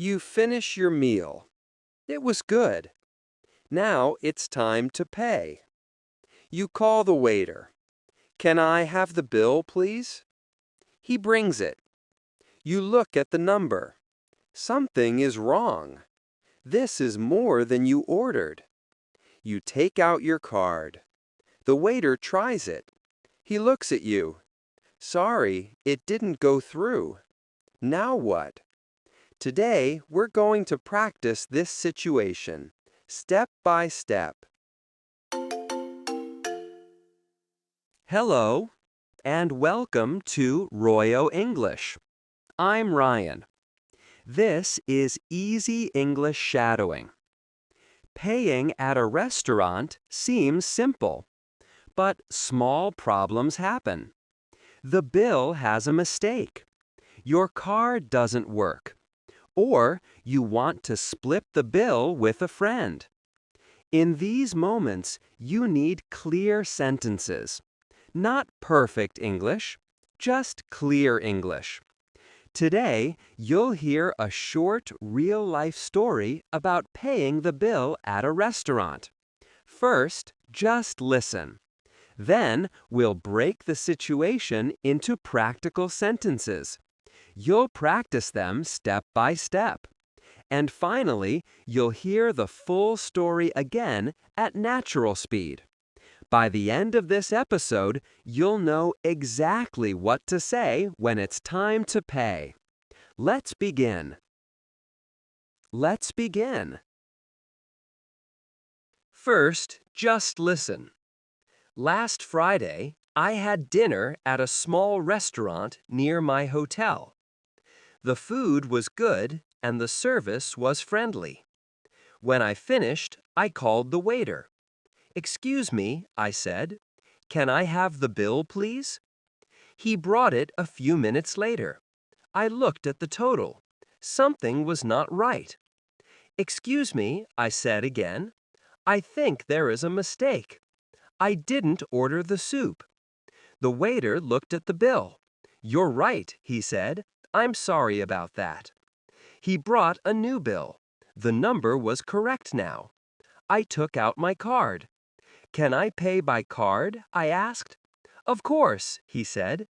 You finish your meal. It was good. Now it's time to pay. You call the waiter. Can I have the bill, please? He brings it. You look at the number. Something is wrong. This is more than you ordered. You take out your card. The waiter tries it. He looks at you. Sorry, it didn't go through. Now what? Today, we're going to practice this situation, step by step. Hello, and welcome to Royo English. I'm Ryan. This is Easy English Shadowing. Paying at a restaurant seems simple, but small problems happen. The bill has a mistake. Your card doesn't work. Or you want to split the bill with a friend. In these moments, you need clear sentences. Not perfect English, just clear English. Today, you'll hear a short, real-life story about paying the bill at a restaurant. First, just listen. Then, we'll break the situation into practical sentences. You'll practice them step by step. And finally, you'll hear the full story again at natural speed. By the end of this episode, you'll know exactly what to say when it's time to pay. Let's begin. Let's begin. First, just listen. Last Friday, I had dinner at a small restaurant near my hotel. The food was good and the service was friendly. When I finished, I called the waiter. "Excuse me," I said. "Can I have the bill, please?" He brought it a few minutes later. I looked at the total. Something was not right. "Excuse me," I said again. "I think there is a mistake. I didn't order the soup." The waiter looked at the bill. "You're right," he said. "I'm sorry about that." He brought a new bill. The number was correct now. I took out my card. "Can I pay by card?" I asked. "Of course," he said.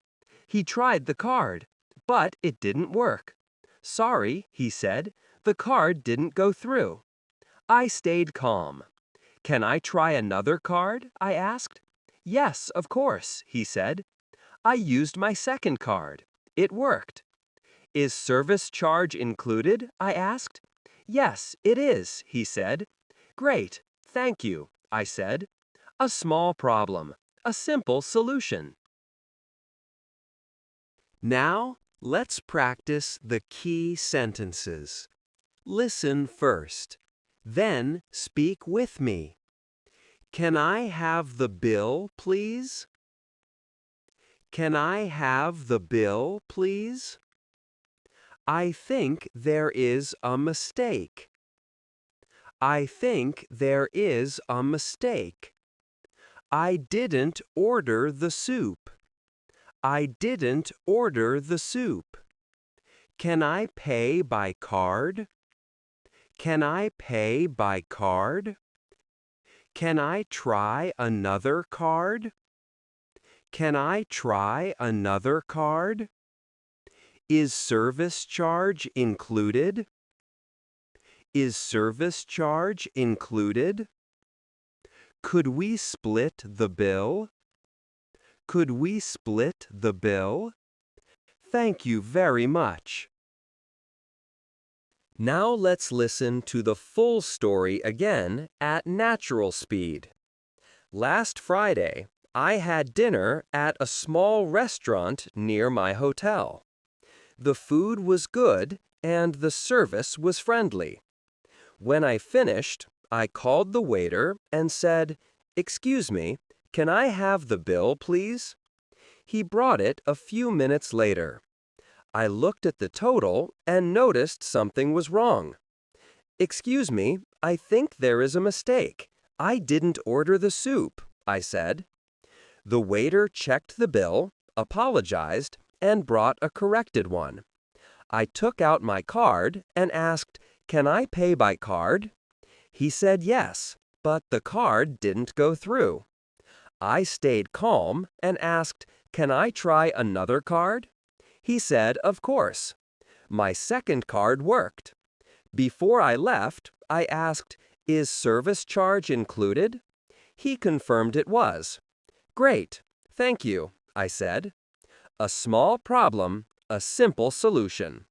He tried the card, but it didn't work. "Sorry," he said. "The card didn't go through." I stayed calm. "Can I try another card?" I asked. "Yes, of course," he said. I used my second card. It worked. "Is service charge included?" I asked. "Yes, it is," he said. "Great, thank you," I said. A small problem, a simple solution. Now, let's practice the key sentences. Listen first, then speak with me. Can I have the bill, please? Can I have the bill, please? I think there is a mistake. I think there is a mistake. I didn't order the soup. I didn't order the soup. Can I pay by card? Can I pay by card? Can I try another card? Can I try another card? Is service charge included? Is service charge included? Could we split the bill? Could we split the bill? Thank you very much. Now let's listen to the full story again at natural speed. Last Friday, I had dinner at a small restaurant near my hotel. The food was good and the service was friendly. When I finished, I called the waiter and said, "Excuse me, can I have the bill, please?" He brought it a few minutes later. I looked at the total and noticed something was wrong. "Excuse me, I think there is a mistake. I didn't order the soup," I said. The waiter checked the bill, apologized, and brought a corrected one. I took out my card and asked, "Can I pay by card?" He said yes, but the card didn't go through. I stayed calm and asked, "Can I try another card?" He said, "Of course." My second card worked. Before I left, I asked, "Is service charge included?" He confirmed it was. "Great, thank you," I said. A small problem, a simple solution.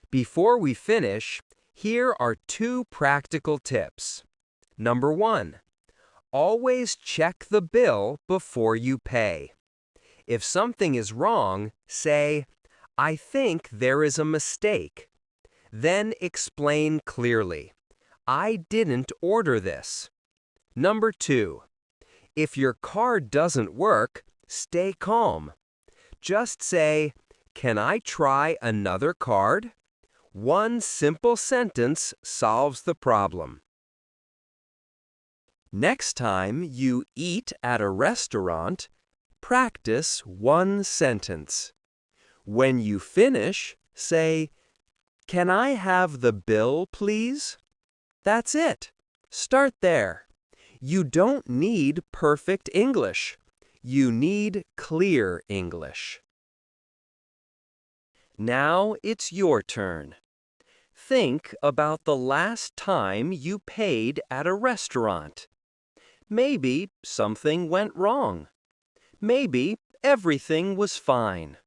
Before we finish, here are 2 practical tips. Number 1. Always check the bill before you pay. If something is wrong, say, "I think there is a mistake." Then explain clearly, "I didn't order this." Number 2. If your card doesn't work, stay calm. Just say, "Can I try another card?" One simple sentence solves the problem. Next time you eat at a restaurant, practice one sentence. When you finish, say, "Can I have the bill, please?" That's it. Start there. You don't need perfect English. You need clear English. Now it's your turn. Think about the last time you paid at a restaurant. Maybe something went wrong. Maybe everything was fine.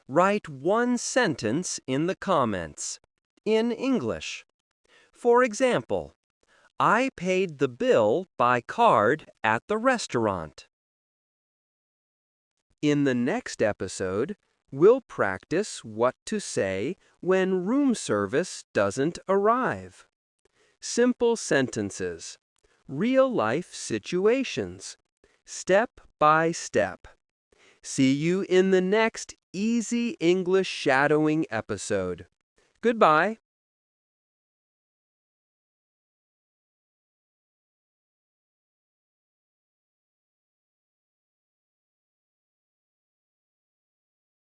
Write one sentence in the comments, in English. For example, "I paid the bill by card at the restaurant." In the next episode, we'll practice what to say when room service doesn't arrive. Simple sentences, real-life situations, step by step. See you in the next Easy English Shadowing episode. Goodbye.